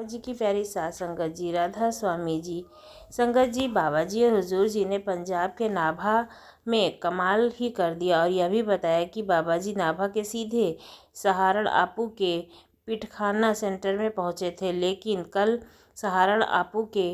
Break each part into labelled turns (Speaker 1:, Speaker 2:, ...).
Speaker 1: जी की प्यारी सास संगत जी, राधा स्वामी जी, संगत जी, बाबा जी और हुजूर जी ने पंजाब के नाभा में कमाल ही कर दिया और यह भी बताया कि बाबा जी नाभा के सीधे सहारण आपू के पिटखाना सेंटर में पहुंचे थे। लेकिन कल सहारण आपू के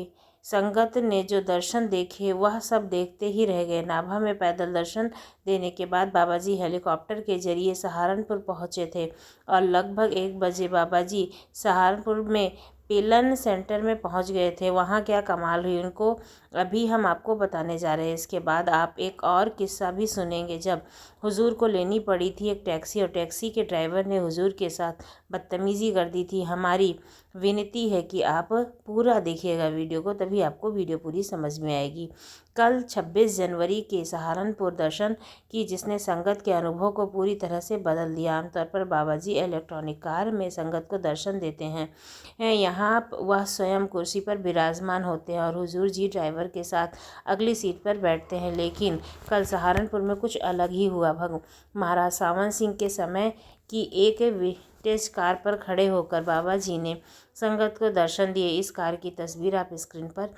Speaker 1: संगत ने जो दर्शन देखे वह सब देखते ही रह गए। नाभा में पैदल दर्शन देने के बाद बाबा जी हेलीकॉप्टर के जरिए सहारनपुर पहुंचे थे और लगभग 1 बजे बाबा जी सहारनपुर में पेलन सेंटर में पहुंच गए थे। वहां क्या कमाल हुई उनको अभी हम आपको बताने जा रहे हैं। इसके बाद आप एक और किस्सा भी सुनेंगे जब हुजूर को लेनी पड़ी थी एक टैक्सी और टैक्सी के ड्राइवर ने हुजूर के साथ बदतमीज़ी कर दी थी। हमारी विनती है कि आप पूरा देखिएगा वीडियो को, तभी आपको वीडियो पूरी समझ में आएगी। कल 26 जनवरी के सहारनपुर दर्शन की जिसने संगत के अनुभव को पूरी तरह से बदल दिया। आमतौर पर बाबा जी इलेक्ट्रॉनिक कार में संगत को दर्शन देते हैं। यहाँ वह स्वयं कुर्सी पर विराजमान होते हैं और हुजूर जी ड्राइवर के साथ अगली सीट पर बैठते हैं। लेकिन कल सहारनपुर में कुछ अलग ही हुआ। महाराज सावन सिंह के समय की एक विंटेज कार पर खड़े होकर बाबा जी ने संगत को दर्शन दिए। इस कार की तस्वीर आप स्क्रीन पर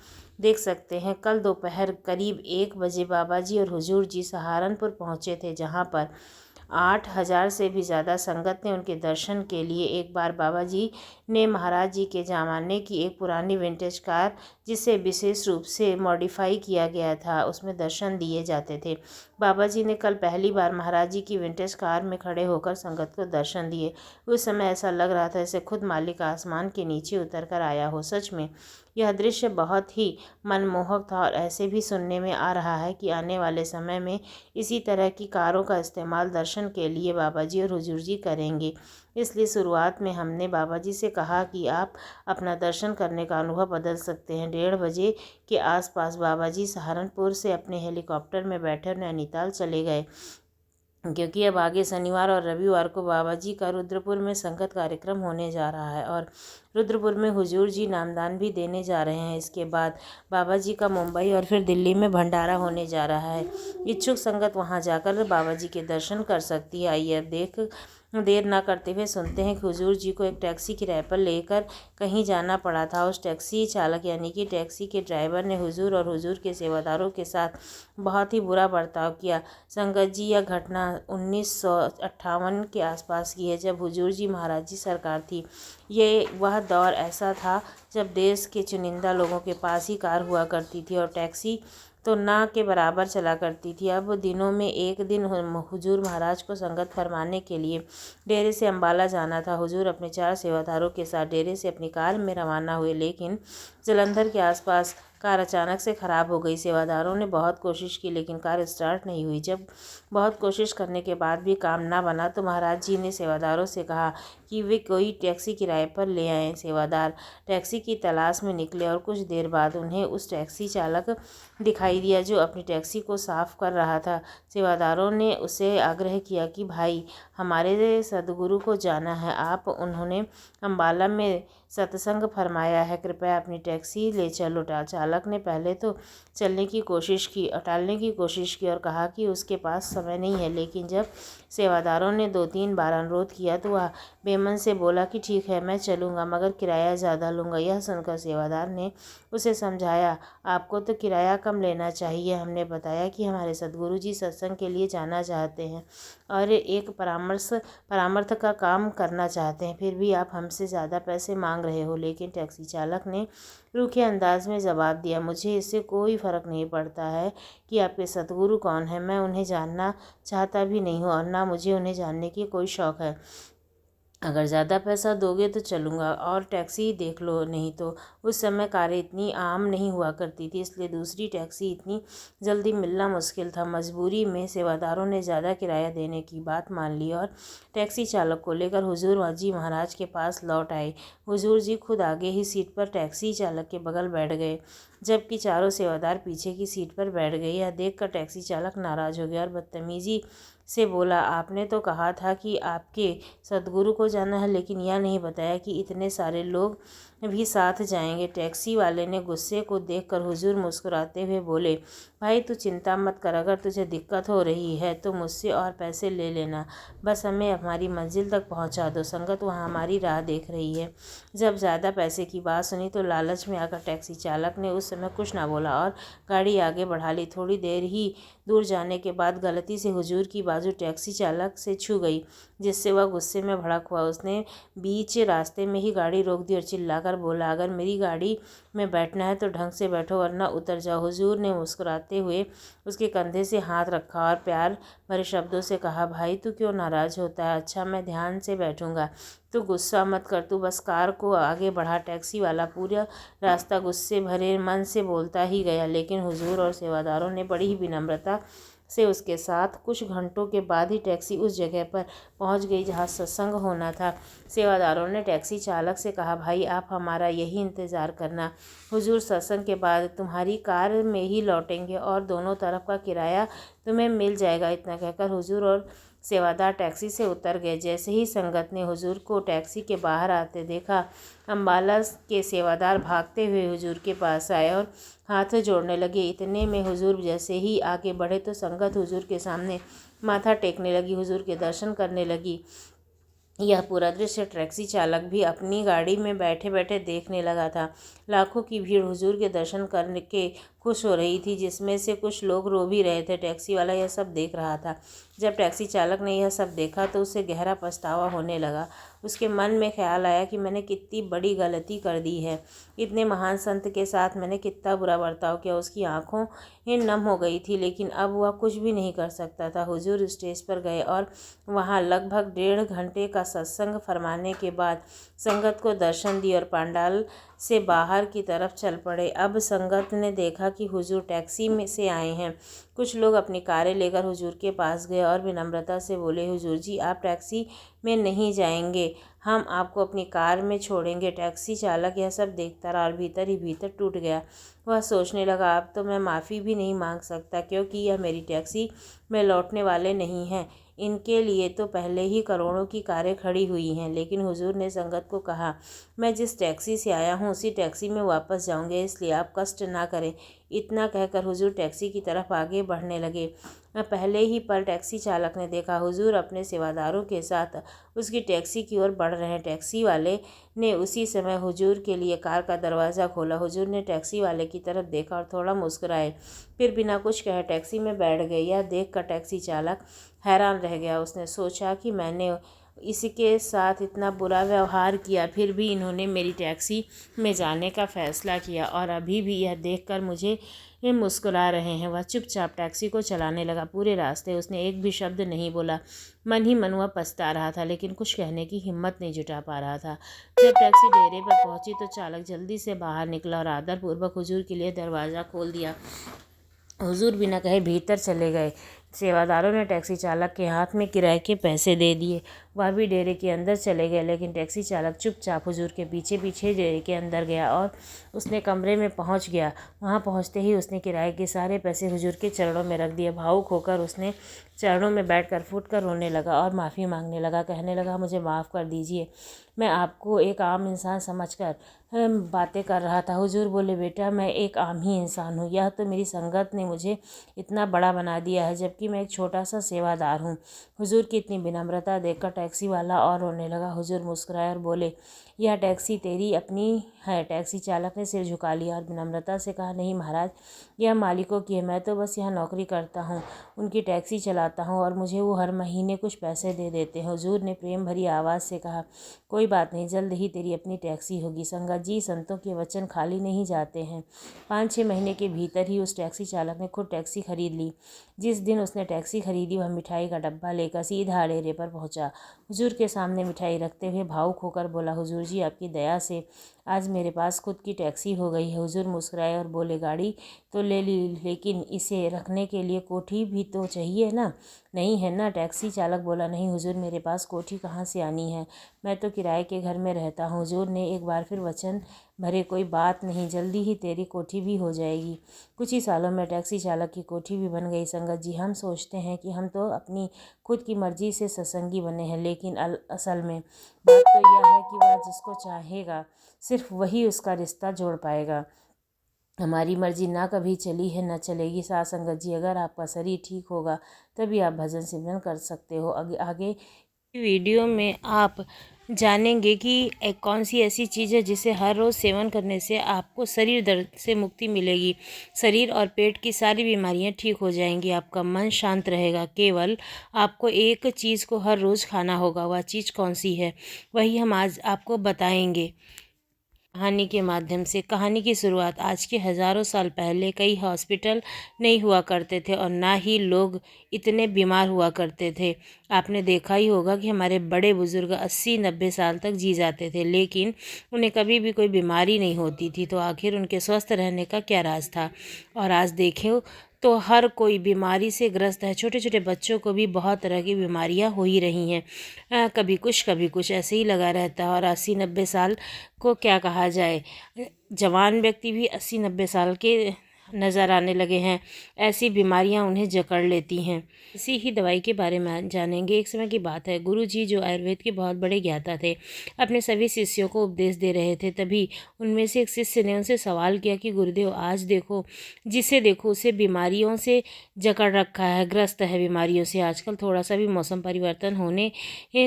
Speaker 1: देख सकते हैं। कल दोपहर करीब 1 बजे बाबा जी और हुजूर जी सहारनपुर पहुंचे थे, जहां पर 8,000 से भी ज़्यादा संगत ने उनके दर्शन के लिए एक बार बाबा जी ने महाराज जी के ज़माने की एक पुरानी विंटेज कार जिसे विशेष रूप से मॉडिफाई किया गया था उसमें दर्शन दिए जाते थे। बाबा जी ने कल पहली बार महाराज जी की विंटेज कार में खड़े होकर संगत को दर्शन दिए। उस समय ऐसा लग रहा था जैसे खुद मालिक आसमान के नीचे उतर कर आया हो। सच में यह दृश्य बहुत ही मनमोहक था और ऐसे भी सुनने में आ रहा है कि आने वाले समय में इसी तरह की कारों का इस्तेमाल दर्शन के लिए बाबा जी और हुजूर जी करेंगे। इसलिए शुरुआत में हमने बाबा जी से कहा कि आप अपना दर्शन करने का अनुभव बदल सकते हैं। 1:30 बजे के आसपास बाबा जी सहारनपुर से अपने हेलीकॉप्टर में बैठे नैनीताल चले गए, क्योंकि अब आगे शनिवार और रविवार को बाबा जी का रुद्रपुर में संगत कार्यक्रम होने जा रहा है और रुद्रपुर में हुजूर जी नामदान भी देने जा रहे हैं। इसके बाद बाबा जी का मुंबई और फिर दिल्ली में भंडारा होने जा रहा है। इच्छुक संगत वहां जाकर बाबा जी के दर्शन कर सकती है। आइए अब देर ना करते हुए सुनते हैं कि हुजूर जी को एक टैक्सी किराए पर लेकर कहीं जाना पड़ा था। उस टैक्सी चालक यानी कि टैक्सी के ड्राइवर ने हुजूर और हुजूर के सेवादारों के साथ बहुत ही बुरा बर्ताव किया। संगत जी यह घटना 1958 के आसपास की है, जब हुजूर जी महाराज जी सरकार थी। ये वह दौर ऐसा था जब देश के चुनिंदा लोगों के पास ही कार हुआ करती थी और टैक्सी तो ना के बराबर चला करती थी। अब दिनों में एक दिन हुजूर महाराज को संगत फरमाने के लिए डेरे से अम्बाला जाना था। हुजूर अपने 4 सेवादारों के साथ डेरे से अपनी कार में रवाना हुए, लेकिन जलंधर के आसपास कार अचानक से ख़राब हो गई। सेवादारों ने बहुत कोशिश की लेकिन कार स्टार्ट नहीं हुई। जब बहुत कोशिश करने के बाद भी काम ना बना तो महाराज जी ने सेवादारों से कहा कि वे कोई टैक्सी किराए पर ले आएँ। सेवादार टैक्सी की तलाश में निकले और कुछ देर बाद उन्हें उस टैक्सी चालक दिखाई दिया जो अपनी टैक्सी को साफ़ कर रहा था। सेवादारों ने उसे आग्रह किया कि भाई, हमारे सदगुरु को जाना है, आप उन्होंने अम्बाला में सत्संग फरमाया है, कृपया अपनी टैक्सी ले चलो। चालक ने पहले तो टालने की कोशिश की और कहा कि उसके पास समय नहीं है, लेकिन जब सेवादारों ने 2-3 बार अनुरोध किया तो वह बेमन से बोला कि ठीक है, मैं चलूँगा, मगर किराया ज़्यादा लूँगा। यह सुनकर सेवादार ने उसे समझाया, आपको तो किराया कम लेना चाहिए। हमने बताया कि हमारे सदगुरु जी सत्संग के लिए जाना चाहते हैं और एक परामर्श का काम करना चाहते हैं, फिर भी आप हमसे ज़्यादा पैसे मांग रहे हो। लेकिन टैक्सी चालक ने रूखे अंदाज में जवाब दिया, मुझे इससे कोई फ़र्क नहीं पड़ता है कि आपके सदगुरु कौन है, मैं उन्हें जानना चाहता भी नहीं हूँ और ना मुझे उन्हें जानने की कोई शौक़ है। अगर ज़्यादा पैसा दोगे तो चलूँगा और टैक्सी देख लो, नहीं तो। उस समय कारें इतनी आम नहीं हुआ करती थी, इसलिए दूसरी टैक्सी इतनी जल्दी मिलना मुश्किल था। मजबूरी में सेवादारों ने ज़्यादा किराया देने की बात मान ली और टैक्सी चालक को लेकर हुजूर जी महाराज के पास लौट आए। हुजूर जी खुद आगे ही सीट पर टैक्सी चालक के बगल बैठ गए, जबकि चारों सेवादार पीछे की सीट पर बैठ गए। यह देखकर टैक्सी चालक नाराज़ हो गया और बदतमीज़ी से बोला, आपने तो कहा था कि आपके सदगुरु को जाना है, लेकिन यह नहीं बताया कि इतने सारे लोग भी साथ जाएंगे। टैक्सी वाले ने गुस्से को देखकर हुजूर मुस्कुराते हुए बोले, भाई तू चिंता मत कर, अगर तुझे दिक्कत हो रही है तो मुझसे और पैसे ले लेना, बस हमें हमारी मंजिल तक पहुंचा दो। संगत वहाँ हमारी राह देख रही है। जब ज़्यादा पैसे की बात सुनी तो लालच में आकर टैक्सी चालक ने उस समय कुछ ना बोला और गाड़ी आगे बढ़ा ली। थोड़ी देर ही दूर जाने के बाद गलती से हुजूर की बाजू टैक्सी चालक से छू गई, जिससे वह गुस्से में भड़क हुआ। उसने बीच रास्ते में ही गाड़ी रोक दी और चिल्लाकर बोला, अगर मेरी गाड़ी में बैठना है तो ढंग से बैठो वरना उतर जाओ। हुजूर ने मुस्कुराते हुए उसके कंधे से हाथ रखा और प्यार भरे शब्दों से कहा, भाई तू क्यों नाराज़ होता है? अच्छा मैं ध्यान से बैठूंगा, तू गुस्सा मत कर, तू बस कार को आगे बढ़ा। टैक्सी वाला पूरा रास्ता गुस्से भरे मन से बोलता ही गया, लेकिन हुजूर और सेवादारों ने बड़ी ही विनम्रता से उसके साथ कुछ घंटों के बाद ही टैक्सी उस जगह पर पहुंच गई जहां सत्संग होना था। सेवादारों ने टैक्सी चालक से कहा, भाई आप हमारा यही इंतज़ार करना, हुजूर सत्संग के बाद तुम्हारी कार में ही लौटेंगे और दोनों तरफ का किराया तुम्हें मिल जाएगा। इतना कहकर हुजूर और सेवादार टैक्सी से उतर गए। जैसे ही संगत ने हुजूर को टैक्सी के बाहर आते देखा, अम्बाला के सेवादार भागते हुए हुजूर के पास आए और हाथ जोड़ने लगे। इतने में हुजूर जैसे ही आगे बढ़े तो संगत हुजूर के सामने माथा टेकने लगी, हुजूर के दर्शन करने लगी। यह पूरा दृश्य टैक्सी चालक भी अपनी गाड़ी में बैठे बैठे देखने लगा था। लाखों की भीड़ हुजूर के दर्शन करने के खुश हो रही थी, जिसमें से कुछ लोग रो भी रहे थे। टैक्सी वाला यह सब देख रहा था। जब टैक्सी चालक ने यह सब देखा तो उसे गहरा पछतावा होने लगा। उसके मन में ख्याल आया कि मैंने कितनी बड़ी गलती कर दी है, इतने महान संत के साथ मैंने कितना बुरा बर्ताव किया। उसकी आंखों नम हो गई थी, लेकिन अब वह कुछ भी नहीं कर सकता था। हुजूर स्टेज पर गए और वहाँ लगभग 1.5 घंटे का सत्संग फरमाने के बाद संगत को दर्शन दिए और पंडाल से बाहर की तरफ चल पड़े। अब संगत ने देखा कि हुजूर टैक्सी में से आए हैं। कुछ लोग अपनी कारें लेकर हुजूर के पास गए और विनम्रता से बोले, हुजूर जी आप टैक्सी में नहीं जाएंगे, हम आपको अपनी कार में छोड़ेंगे। टैक्सी चालक यह सब देखता रहा और भीतर ही भीतर टूट गया। वह सोचने लगा, अब तो मैं माफ़ी भी नहीं मांग सकता, क्योंकि यह मेरी टैक्सी में लौटने वाले नहीं हैं। इनके लिए तो पहले ही करोड़ों की कारें खड़ी हुई हैं। लेकिन हुजूर ने संगत को कहा, मैं जिस टैक्सी से आया हूँ उसी टैक्सी में वापस जाऊँगे, इसलिए आप कष्ट ना करें। इतना कहकर हुजूर टैक्सी की तरफ आगे बढ़ने लगे। पहले ही पल टैक्सी चालक ने देखा हुजूर अपने सेवादारों के साथ उसकी टैक्सी की ओर बढ़ रहे हैं। टैक्सी वाले ने उसी समय हुजूर के लिए कार का दरवाज़ा खोला। हुजूर ने टैक्सी वाले की तरफ देखा और थोड़ा मुस्कुराए, फिर बिना कुछ कहे टैक्सी में बैठ गए। यह देखकर टैक्सी चालक हैरान रह गया। उसने सोचा कि मैंने इसके साथ इतना बुरा व्यवहार किया, फिर भी इन्होंने मेरी टैक्सी में जाने का फ़ैसला किया और अभी भी यह देखकर मुझे ये मुस्कुरा रहे हैं। वह चुपचाप टैक्सी को चलाने लगा। पूरे रास्ते उसने एक भी शब्द नहीं बोला। मन ही मन वह पछता रहा था, लेकिन कुछ कहने की हिम्मत नहीं जुटा पा रहा था। जब टैक्सी डेरे पर पहुंची तो चालक जल्दी से बाहर निकला और आदरपूर्वक हुजूर के लिए दरवाज़ा खोल दिया। हुजूर बिना कहे भीतर चले गए। सेवादारों ने टैक्सी चालक के हाथ में किराए के पैसे दे दिए। वह भी डेरे के अंदर चले गए, लेकिन टैक्सी चालक चुपचाप हुजूर के पीछे पीछे डेरे के अंदर गया और उसने कमरे में पहुंच गया। वहां पहुंचते ही उसने किराए के सारे पैसे हुजूर के चरणों में रख दिए। भावुक होकर उसने चरणों में बैठकर फूटकर रोने लगा और माफ़ी मांगने लगा। कहने लगा, मुझे माफ़ कर दीजिए, मैं आपको एक आम इंसान समझकर बातें कर रहा था। हुजूर बोले, बेटा मैं एक आम ही इंसान हूँ, यह तो मेरी संगत ने मुझे इतना बड़ा बना दिया है, जबकि मैं एक छोटा सा सेवादार हूँ। हुजूर की इतनी विनम्रता देखकर टैक्सी वाला और रोने लगा। हुजूर मुस्कुराए और बोले, यह टैक्सी तेरी अपनी है। टैक्सी चालक ने सिर झुका लिया और विनम्रता से कहा, नहीं महाराज, यह मालिकों की है, मैं तो बस यहाँ नौकरी करता हूँ, उनकी टैक्सी चलाता हूँ और मुझे वो हर महीने कुछ पैसे दे देते हैं। हुजूर ने प्रेम भरी आवाज़ से कहा, कोई बात नहीं, जल्द ही तेरी अपनी टैक्सी होगी। संगत जी, संतों के वचन खाली नहीं जाते हैं। 5-6 महीने के भीतर ही उस टैक्सी चालक ने खुद टैक्सी खरीद ली। जिस दिन उसने टैक्सी खरीदी वह मिठाई का डब्बा लेकर सीधा डेरे पर पहुंचा। हुजूर के सामने मिठाई रखते हुए भावुक होकर बोला, हुजूर जी आपकी दया से आज मेरे पास खुद की टैक्सी हो गई है। हुजूर मुस्कुराए और बोले, गाड़ी तो ले ली, लेकिन इसे रखने के लिए कोठी भी तो चाहिए ना? नहीं है ना? टैक्सी चालक बोला, नहीं हुजूर, मेरे पास कोठी कहाँ से आनी है, मैं तो किराए के घर में रहता हूँ। हुजूर ने एक बार फिर वचन भरे, कोई बात नहीं, जल्दी ही तेरी कोठी भी हो जाएगी। कुछ ही सालों में टैक्सी चालक की कोठी भी बन गई। संगत जी, हम सोचते हैं कि हम तो अपनी खुद की मर्जी से सत्संगी बने हैं, लेकिन असल में बात तो यह है कि वह जिसको चाहेगा सिर्फ वही उसका रिश्ता जोड़ पाएगा। हमारी मर्जी ना कभी चली है ना चलेगी। साथ संगत जी, अगर आपका शरीर ठीक होगा तभी आप भजन सिमरन कर सकते हो। आगे वीडियो में आप जानेंगे कि एक कौन सी ऐसी चीज़ है जिसे हर रोज़ सेवन करने से आपको शरीर दर्द से मुक्ति मिलेगी। शरीर और पेट की सारी बीमारियां ठीक हो जाएंगी, आपका मन शांत रहेगा। केवल आपको एक चीज़ को हर रोज़ खाना होगा। वह चीज़ कौन सी है, वही हम आज आपको बताएंगे कहानी के माध्यम से। कहानी की शुरुआत आज के हज़ारों साल पहले कई हॉस्पिटल नहीं हुआ करते थे और ना ही लोग इतने बीमार हुआ करते थे। आपने देखा ही होगा कि हमारे बड़े बुज़ुर्ग 80-90 साल तक जी जाते थे, लेकिन उन्हें कभी भी कोई बीमारी नहीं होती थी। तो आखिर उनके स्वस्थ रहने का क्या राज था। और आज देखें तो हर कोई बीमारी से ग्रस्त है। छोटे छोटे बच्चों को भी बहुत तरह की बीमारियां हो ही रही हैं। कभी कुछ ऐसे ही लगा रहता है। और 80-90 साल को क्या कहा जाए, जवान व्यक्ति भी 80-90 साल के नज़र आने लगे हैं। ऐसी बीमारियां उन्हें जकड़ लेती हैं। इसी ही दवाई के बारे में जानेंगे। एक समय की बात है, गुरु जी जो आयुर्वेद के बहुत बड़े ज्ञाता थे, अपने सभी शिष्यों को उपदेश दे रहे थे। तभी उनमें से एक शिष्य ने उनसे सवाल किया कि गुरुदेव, आज देखो, जिसे देखो उसे बीमारियों से जकड़ रखा है, ग्रस्त है बीमारियों से। आजकल थोड़ा सा भी मौसम परिवर्तन होने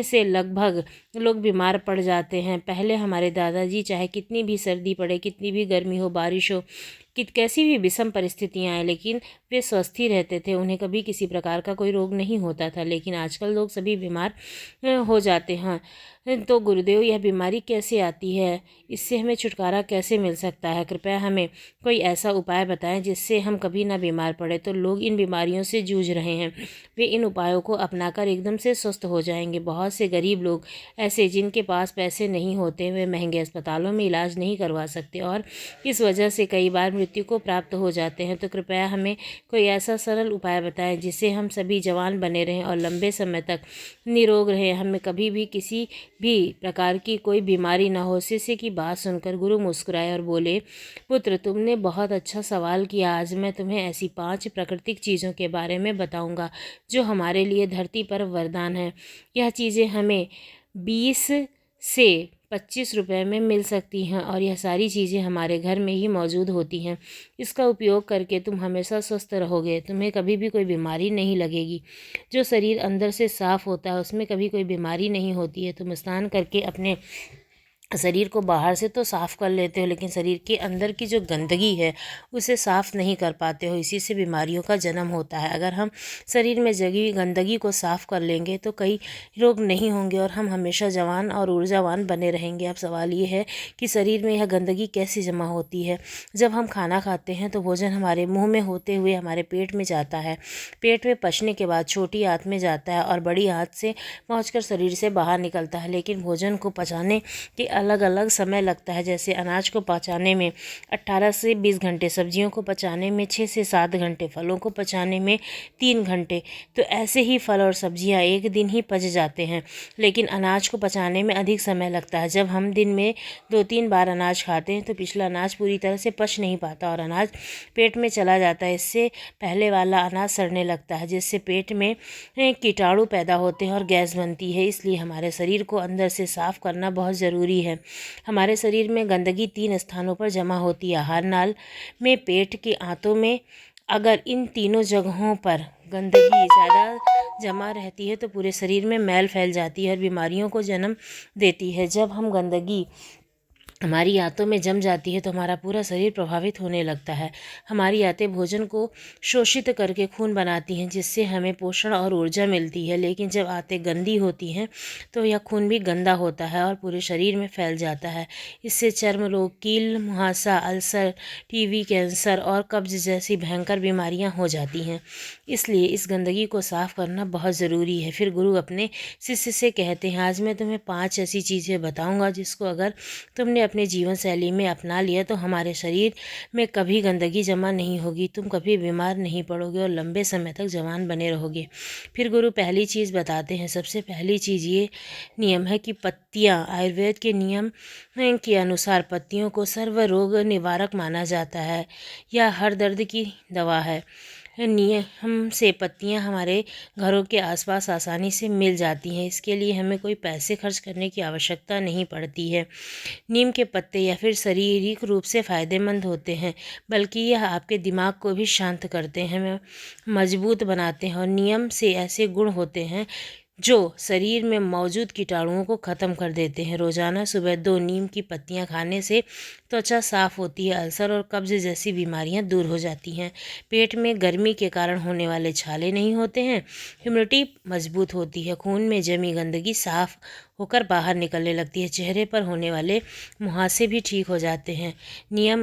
Speaker 1: से लगभग लोग बीमार पड़ जाते हैं। पहले हमारे दादाजी चाहे कितनी भी सर्दी पड़े, कितनी भी गर्मी हो, बारिश हो, कैसी भी विषम परिस्थितियाँ आए, लेकिन वे स्वस्थ ही रहते थे। उन्हें कभी किसी प्रकार का कोई रोग नहीं होता था। लेकिन आजकल लोग सभी बीमार हो जाते हैं। तो गुरुदेव, यह बीमारी कैसे आती है, इससे हमें छुटकारा कैसे मिल सकता है? कृपया हमें कोई ऐसा उपाय बताएं जिससे हम कभी ना बीमार पड़े। तो लोग इन बीमारियों से जूझ रहे हैं, वे इन उपायों को अपनाकर एकदम से स्वस्थ हो जाएंगे। बहुत से गरीब लोग ऐसे जिनके पास पैसे नहीं होते, वे महंगे अस्पतालों में इलाज नहीं करवा सकते और इस वजह से कई बार मृत्यु को प्राप्त हो जाते हैं। तो कृपया हमें कोई ऐसा सरल उपाय बताएं जिससे हम सभी जवान बने रहें और लंबे समय तक निरोग रहें, हमें कभी भी किसी भी प्रकार की कोई बीमारी ना हो। शिष्य की बात सुनकर गुरु मुस्कुराए और बोले, पुत्र, तुमने बहुत अच्छा सवाल किया। आज मैं तुम्हें ऐसी 5 प्राकृतिक चीज़ों के बारे में बताऊंगा जो हमारे लिए धरती पर वरदान है। यह चीज़ें हमें 20 से 25 रुपए में मिल सकती हैं और यह सारी चीज़ें हमारे घर में ही मौजूद होती हैं। इसका उपयोग करके तुम हमेशा स्वस्थ रहोगे, तुम्हें कभी भी कोई बीमारी नहीं लगेगी। जो शरीर अंदर से साफ होता है उसमें कभी कोई बीमारी नहीं होती है। तुम स्नान करके अपने शरीर को बाहर से तो साफ़ कर लेते हो, लेकिन शरीर के अंदर की जो गंदगी है उसे साफ़ नहीं कर पाते हो। इसी से बीमारियों का जन्म होता है। अगर हम शरीर में जगी गंदगी को साफ़ कर लेंगे तो कई रोग नहीं होंगे और हम हमेशा जवान और ऊर्जावान बने रहेंगे। अब सवाल ये है कि शरीर में यह गंदगी कैसे जमा होती है। जब हम खाना खाते हैं तो भोजन हमारे मुँह में होते हुए हमारे पेट में जाता है। पेट में पचने के बाद छोटी आंत में जाता है और बड़ी आंत से पहुँच शरीर से बाहर निकलता है। लेकिन भोजन को पचाने के अलग अलग समय लगता है। जैसे अनाज को पचाने में 18 से 20 घंटे, सब्जियों को पचाने में 6 से 7 घंटे, फलों को पचाने में 3 घंटे। तो ऐसे ही फल और सब्जियां एक दिन ही पच जाते हैं, लेकिन अनाज को पचाने में अधिक समय लगता है। जब हम दिन में 2-3 बार अनाज खाते हैं तो पिछला अनाज पूरी तरह से पच नहीं पाता और अनाज पेट में चला जाता है। इससे पहले वाला अनाज सड़ने लगता है, जिससे पेट में कीटाणु पैदा होते हैं और गैस बनती है। इसलिए हमारे शरीर को अंदर से साफ करना बहुत ज़रूरी है। हमारे शरीर में गंदगी 3 स्थानों पर जमा होती है, आहार नाल में, पेट के आंतों में। अगर इन तीनों जगहों पर गंदगी ज़्यादा जमा रहती है तो पूरे शरीर में मैल फैल जाती है और बीमारियों को जन्म देती है। जब हम गंदगी हमारी आंतों में जम जाती है तो हमारा पूरा शरीर प्रभावित होने लगता है। हमारी आंतें भोजन को शोषित करके खून बनाती हैं, जिससे हमें पोषण और ऊर्जा मिलती है। लेकिन जब आंतें गंदी होती हैं तो यह खून भी गंदा होता है और पूरे शरीर में फैल जाता है। इससे चर्म रोग, कील मुहासा, अल्सर, टीबी, कैंसर और कब्ज जैसी भयंकर बीमारियां हो जाती हैं। इसलिए इस गंदगी को साफ करना बहुत ज़रूरी है। फिर गुरु अपने शिष्य से कहते हैं, आज मैं तुम्हें 5 ऐसी चीज़ें बताऊँगा जिसको अगर तुमने अपने जीवन शैली में अपना लिया तो हमारे शरीर में कभी गंदगी जमा नहीं होगी, तुम कभी बीमार नहीं पड़ोगे और लंबे समय तक जवान बने रहोगे। फिर गुरु पहली चीज़ बताते हैं। सबसे पहली चीज़ ये नियम है कि पत्तियाँ, आयुर्वेद के नियम के अनुसार पत्तियों को सर्व रोग निवारक माना जाता है। यह हर दर्द की दवा है। नियम से पत्तियां हमारे घरों के आसपास आसानी से मिल जाती हैं। इसके लिए हमें कोई पैसे खर्च करने की आवश्यकता नहीं पड़ती है। नीम के पत्ते या फिर शारीरिक रूप से फ़ायदेमंद होते हैं, बल्कि यह आपके दिमाग को भी शांत करते हैं, मजबूत बनाते हैं। और नियम से ऐसे गुण होते हैं जो शरीर में मौजूद कीटाणुओं को ख़त्म कर देते हैं। रोज़ाना सुबह 2 नीम की पत्तियां खाने से त्वचा साफ होती है, अल्सर और कब्ज़ जैसी बीमारियां दूर हो जाती हैं। पेट में गर्मी के कारण होने वाले छाले नहीं होते हैं। इम्यूनिटी मजबूत होती है। खून में जमी गंदगी साफ होकर बाहर निकलने लगती है। चेहरे पर होने वाले मुहासे भी ठीक हो जाते हैं।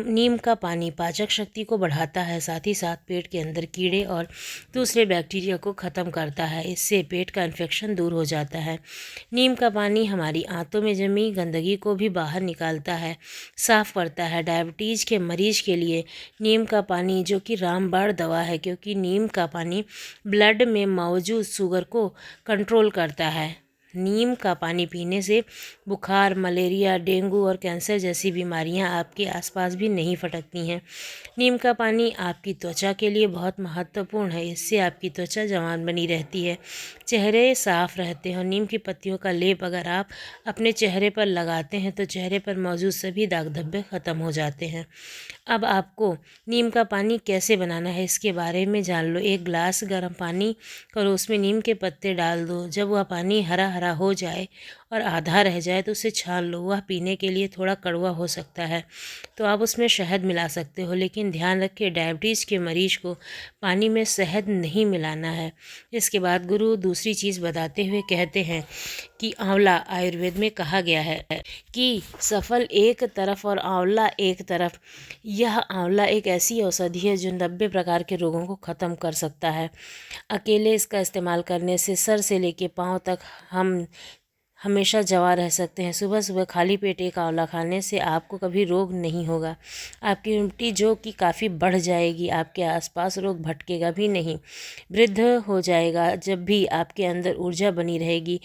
Speaker 1: नीम का पानी पाचक शक्ति को बढ़ाता है, साथ ही साथ पेट के अंदर कीड़े और दूसरे बैक्टीरिया को ख़त्म करता है। इससे पेट का इन्फेक्शन दूर हो जाता है। नीम का पानी हमारी आंतों में जमी गंदगी को भी बाहर निकालता है, साफ करता है। डायबिटीज़ के मरीज के लिए नीम का पानी जो कि रामबाण दवा है, क्योंकि नीम का पानी ब्लड में मौजूद शुगर को कंट्रोल करता है। नीम का पानी पीने से बुखार, मलेरिया, डेंगू और कैंसर जैसी बीमारियां आपके आसपास भी नहीं फटकती हैं। नीम का पानी आपकी त्वचा के लिए बहुत महत्वपूर्ण है। इससे आपकी त्वचा जवान बनी रहती है, चेहरे साफ रहते हैं। और नीम की पत्तियों का लेप अगर आप अपने चेहरे पर लगाते हैं तो चेहरे पर मौजूद सभी दाग धब्बे ख़त्म हो जाते हैं। अब आपको नीम का पानी कैसे बनाना है इसके बारे में जान लो। 1 गिलास गर्म पानी करो, उसमें नीम के पत्ते डाल दो। जब वह पानी हरा हरा हो जाए और आधा रह जाए तो उसे छान लो। वह पीने के लिए थोड़ा कड़वा हो सकता है, तो आप उसमें शहद मिला सकते हो, लेकिन ध्यान रखें डायबिटीज़ के मरीज को पानी में शहद नहीं मिलाना है। इसके बाद गुरु दूसरी चीज़ बताते हुए कहते हैं कि आंवला, आयुर्वेद में कहा गया है कि सफल एक तरफ और आंवला एक तरफ। यह आंवला एक ऐसी औषधि है जो 90 प्रकार के रोगों को ख़त्म कर सकता है। अकेले इसका इस्तेमाल करने से सर से लेके पाँव तक हम हमेशा जवां रह सकते हैं। सुबह सुबह खाली पेट एक आंवला खाने से आपको कभी रोग नहीं होगा। आपकी इम्यूनिटी जो कि काफ़ी बढ़ जाएगी, आपके आसपास रोग भटकेगा भी नहीं, वृद्ध हो जाएगा। जब भी आपके अंदर ऊर्जा बनी रहेगी।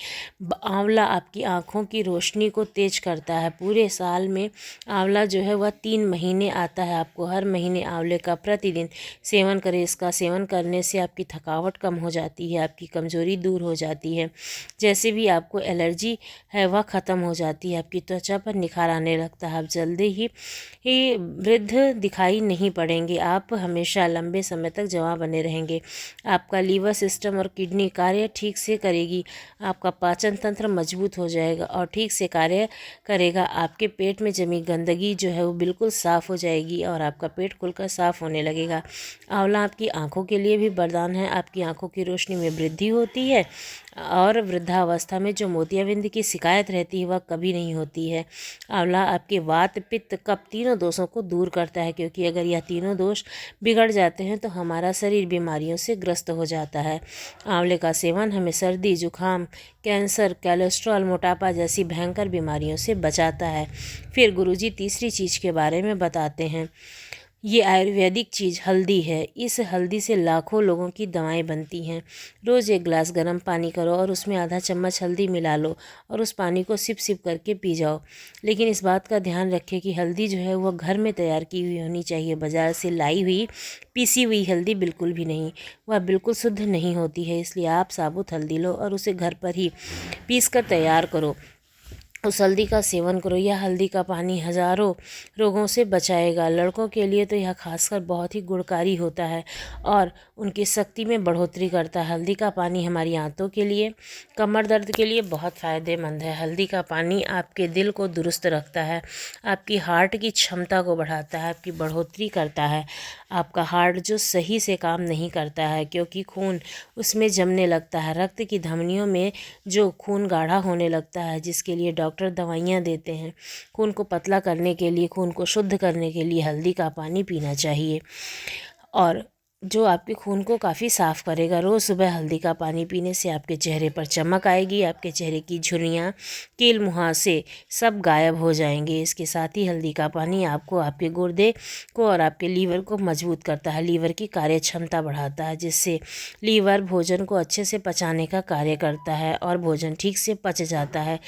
Speaker 1: आंवला आपकी आँखों की रोशनी को तेज करता है। पूरे साल में आंवला जो है वह 3 महीने आता है। आपको हर महीने आंवले का प्रतिदिन सेवन करें। इसका सेवन करने से आपकी थकावट कम हो जाती है, आपकी कमज़ोरी दूर हो जाती है। जैसे भी आपको एलर्जी है वह ख़त्म हो जाती है, आपकी त्वचा पर निखार आने लगता है। आप जल्दी ही वृद्ध दिखाई नहीं पड़ेंगे, आप हमेशा लंबे समय तक जवां बने रहेंगे। आपका लीवर सिस्टम और किडनी कार्य ठीक से करेगी। आपका पाचन तंत्र मजबूत हो जाएगा और ठीक से कार्य करेगा। आपके पेट में जमी गंदगी जो है वो बिल्कुल साफ़ हो जाएगी और आपका पेट खुलकर साफ़ होने लगेगा। आंवला आपकी आँखों के लिए भी वरदान है। आपकी आँखों की रोशनी में वृद्धि होती है और वृद्धावस्था में जो मोतियाबिंद की शिकायत रहती है वह कभी नहीं होती है। आंवला आपके वात, पित्त, कफ तीनों दोषों को दूर करता है, क्योंकि अगर यह तीनों दोष बिगड़ जाते हैं तो हमारा शरीर बीमारियों से ग्रस्त हो जाता है। आंवले का सेवन हमें सर्दी, जुकाम, कैंसर, कोलेस्ट्रॉल, मोटापा जैसी भयंकर बीमारियों से बचाता है। फिर गुरुजी तीसरी चीज़ के बारे में बताते हैं। ये आयुर्वेदिक चीज़ हल्दी है। इस हल्दी से लाखों लोगों की दवाएं बनती हैं। रोज़ 1 गिलास गर्म पानी करो और उसमें आधा चम्मच हल्दी मिला लो और उस पानी को सिप सिप करके पी जाओ। लेकिन इस बात का ध्यान रखें कि हल्दी जो है वह घर में तैयार की हुई होनी चाहिए। बाज़ार से लाई हुई पीसी हुई हल्दी बिल्कुल भी नहीं, वह बिल्कुल शुद्ध नहीं होती है। इसलिए आप साबुत हल्दी लो और उसे घर पर ही पीस कर तैयार करो, उस हल्दी का सेवन करो। यह हल्दी का पानी हज़ारों रोगों से बचाएगा। लड़कों के लिए तो यह खासकर बहुत ही गुणकारी होता है और उनकी शक्ति में बढ़ोतरी करता है। हल्दी का पानी हमारी आंतों के लिए, कमर दर्द के लिए बहुत फ़ायदेमंद है। हल्दी का पानी आपके दिल को दुरुस्त रखता है, आपकी हार्ट की क्षमता को बढ़ाता है, आपकी बढ़ोतरी करता है। आपका हार्ट जो सही से काम नहीं करता है क्योंकि खून उसमें जमने लगता है, रक्त की धमनियों में जो खून गाढ़ा होने लगता है, जिसके लिए डॉक्टर दवाइयाँ देते हैं। खून को पतला करने के लिए, खून को शुद्ध करने के लिए हल्दी का पानी पीना चाहिए। और जो आपके खून को काफ़ी साफ़ करेगा। रोज़ सुबह हल्दी का पानी पीने से आपके चेहरे पर चमक आएगी, आपके चेहरे की झुर्रियाँ, कील मुहासे सब गायब हो जाएंगे। इसके साथ ही हल्दी का पानी आपको, आपके गुर्दे को और आपके लीवर को मजबूत करता है, लीवर की कार्य क्षमता बढ़ाता है, जिससे लीवर भोजन को अच्छे से पचाने का कार्य करता है और भोजन ठीक से पच जाता है।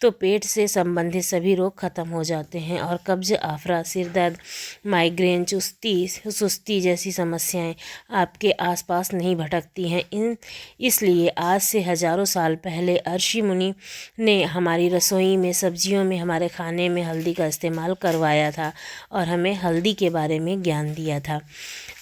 Speaker 1: तो पेट से संबंधित सभी रोग खत्म हो जाते हैं और कब्ज, आफरा, सिर दर्द, माइग्रेन, सुस्ती जैसी समस्याएं आपके आसपास नहीं भटकती हैं। इसलिए आज से हजारों साल पहले ऋषि मुनि ने हमारी रसोई में, सब्जियों में, हमारे खाने में हल्दी का इस्तेमाल करवाया था और हमें हल्दी के बारे में ज्ञान दिया था।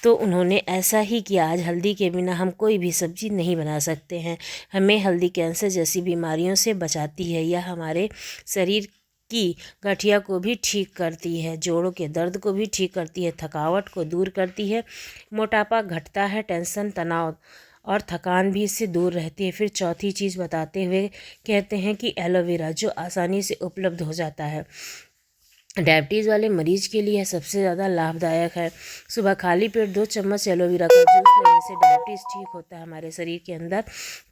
Speaker 1: तो उन्होंने ऐसा ही किया। आज हल्दी के बिना हम कोई भी सब्जी नहीं बना सकते हैं। हमें हल्दी कैंसर जैसी बीमारियों से बचाती है। यह हमारे शरीर की गठिया को भी ठीक करती है, जोड़ों के दर्द को भी ठीक करती है, थकावट को दूर करती है, मोटापा घटता है, टेंशन, तनाव और थकान भी इससे दूर रहती है। फिर चौथी चीज़ बताते हुए कहते हैं कि एलोवेरा, जो आसानी से उपलब्ध हो जाता है, डायबिटीज़ वाले मरीज के लिए सबसे ज़्यादा लाभदायक है। सुबह खाली पेट 2 चम्मच एलोवेरा का जूस लेने से डायबिटीज़ ठीक होता है। हमारे शरीर के अंदर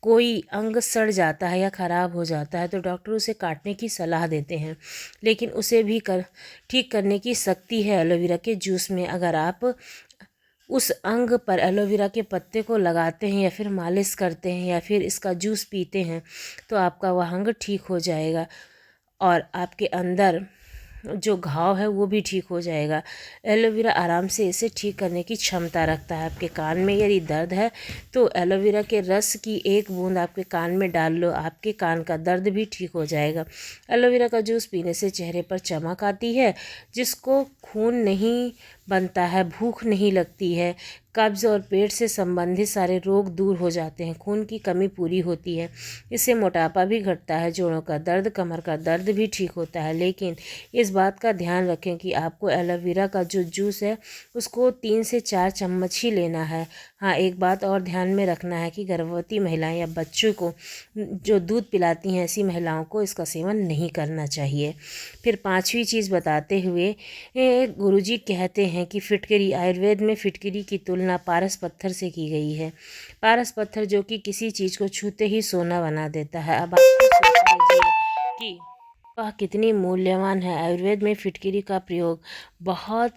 Speaker 1: कोई अंग सड़ जाता है या ख़राब हो जाता है तो डॉक्टर उसे काटने की सलाह देते हैं, लेकिन उसे भी ठीक करने की शक्ति है एलोवेरा के जूस में। अगर आप उस अंग पर एलोवेरा के पत्ते को लगाते हैं या फिर मालिश करते हैं या फिर इसका जूस पीते हैं तो आपका वह अंग ठीक हो जाएगा और आपके अंदर जो घाव है वो भी ठीक हो जाएगा। एलोवेरा आराम से इसे ठीक करने की क्षमता रखता है। आपके कान में यदि दर्द है तो एलोवेरा के रस की 1 बूंद आपके कान में डाल लो, आपके कान का दर्द भी ठीक हो जाएगा। एलोवेरा का जूस पीने से चेहरे पर चमक आती है। जिसको खून नहीं बनता है, भूख नहीं लगती है, कब्ज़ और पेट से संबंधित सारे रोग दूर हो जाते हैं, खून की कमी पूरी होती है। इससे मोटापा भी घटता है, जोड़ों का दर्द, कमर का दर्द भी ठीक होता है। लेकिन इस बात का ध्यान रखें कि आपको एलोवेरा का जो जूस है उसको 3 से 4 चम्मच ही लेना है। हाँ, एक बात और ध्यान में रखना है कि गर्भवती महिलाएं या बच्चों को जो दूध पिलाती हैं ऐसी महिलाओं को इसका सेवन नहीं करना चाहिए। फिर 5वीं चीज़ बताते हुए गुरुजी कहते हैं कि फिटकरी, आयुर्वेद में फिटकरी की तुलना पारस पत्थर से की गई है। पारस पत्थर जो कि किसी चीज़ को छूते ही सोना बना देता है। अब आप सोच लीजिए कि वह कितनी मूल्यवान है। आयुर्वेद में फिटकरी का प्रयोग बहुत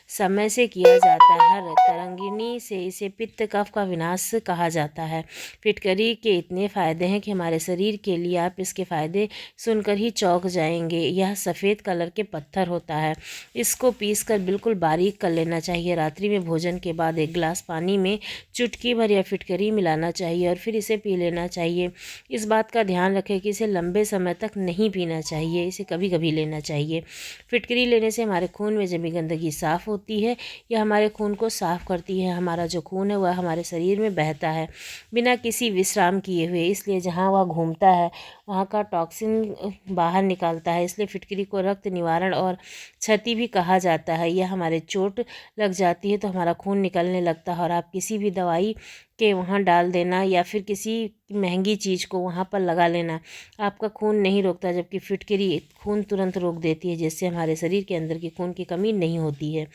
Speaker 1: समय से किया जाता है। तरंगिणी से इसे पित्त कफ का विनाश कहा जाता है। फिटकरी के इतने फ़ायदे हैं कि हमारे शरीर के लिए आप इसके फ़ायदे सुनकर ही चौंक जाएंगे। यह सफ़ेद कलर के पत्थर होता है। इसको पीसकर बिल्कुल बारीक कर लेना चाहिए। रात्रि में भोजन के बाद 1 गिलास पानी में चुटकी भर या फिटकरी मिलाना चाहिए और फिर इसे पी लेना चाहिए। इस बात का ध्यान रखें कि इसे लंबे समय तक नहीं पीना चाहिए, इसे कभी कभी लेना चाहिए। फिटकरी लेने से हमारे खून में जमी गंदगी साफ़ होती है। यह हमारे खून को साफ़ करती है। हमारा जो खून है वह हमारे शरीर में बहता है बिना किसी विश्राम किए हुए, इसलिए जहाँ वह घूमता है वहाँ का टॉक्सिन बाहर निकालता है। इसलिए फिटकरी को रक्त निवारण और क्षति भी कहा जाता है। यह हमारे चोट लग जाती है तो हमारा खून निकलने लगता है और आप किसी भी दवाई के वहाँ डाल देना या फिर किसी महंगी चीज़ को वहाँ पर लगा लेना, आपका खून नहीं रोकता, जबकि फिटकरी खून तुरंत रोक देती है, जिससे हमारे शरीर के अंदर की खून की कमी नहीं होती है।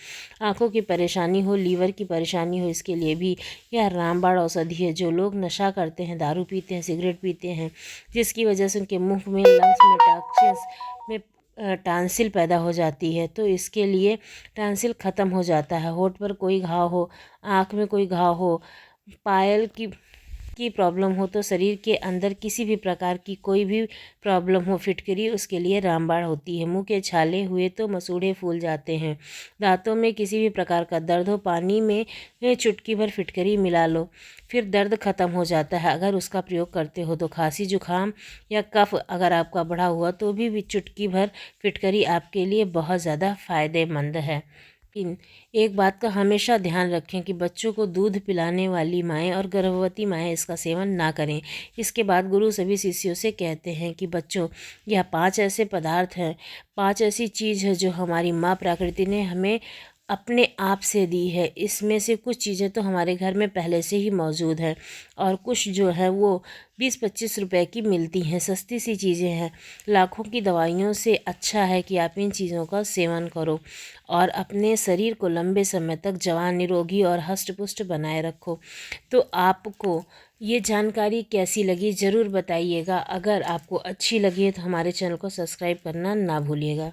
Speaker 1: आँखों की परेशानी हो, लीवर की परेशानी हो, इसके लिए भी यह रामबाण औषधि है। जो लोग नशा करते हैं, दारू पीते हैं, सिगरेट पीते हैं, जिसकी वजह से उनके मुंह में, लंग्स में, टॉक्सिन्स में टांसिल पैदा हो जाती है, तो इसके लिए टांसिल ख़त्म हो जाता है। होठ पर कोई घाव हो, आँख में कोई घाव हो, पायल की प्रॉब्लम हो, तो शरीर के अंदर किसी भी प्रकार की कोई भी प्रॉब्लम हो, फिटकरी उसके लिए रामबाण होती है। मुंह के छाले हुए तो मसूड़े फूल जाते हैं। दांतों में किसी भी प्रकार का दर्द हो, पानी में चुटकी भर फिटकरी मिला लो, फिर दर्द ख़त्म हो जाता है। अगर उसका प्रयोग करते हो तो खांसी, जुकाम या कफ अगर आपका बढ़ा हुआ तो भी चुटकी भर फिटकरी आपके लिए बहुत ज़्यादा फ़ायदेमंद है। एक बात का हमेशा ध्यान रखें कि बच्चों को दूध पिलाने वाली माएँ और गर्भवती माएँ इसका सेवन ना करें। इसके बाद गुरु सभी शिष्यों से कहते हैं कि बच्चों, यह 5 ऐसे पदार्थ हैं, 5 ऐसी चीज़ है जो हमारी माँ प्रकृति ने हमें अपने आप से दी है। इसमें से कुछ चीज़ें तो हमारे घर में पहले से ही मौजूद हैं और कुछ जो है वो 20-25 रुपए की मिलती हैं, सस्ती सी चीज़ें हैं। लाखों की दवाइयों से अच्छा है कि आप इन चीज़ों का सेवन करो और अपने शरीर को लंबे समय तक जवान, निरोगी और हष्ट पुष्ट बनाए रखो। तो आपको ये जानकारी कैसी लगी ज़रूर बताइएगा। अगर आपको अच्छी लगी है तो हमारे चैनल को सब्सक्राइब करना ना भूलिएगा।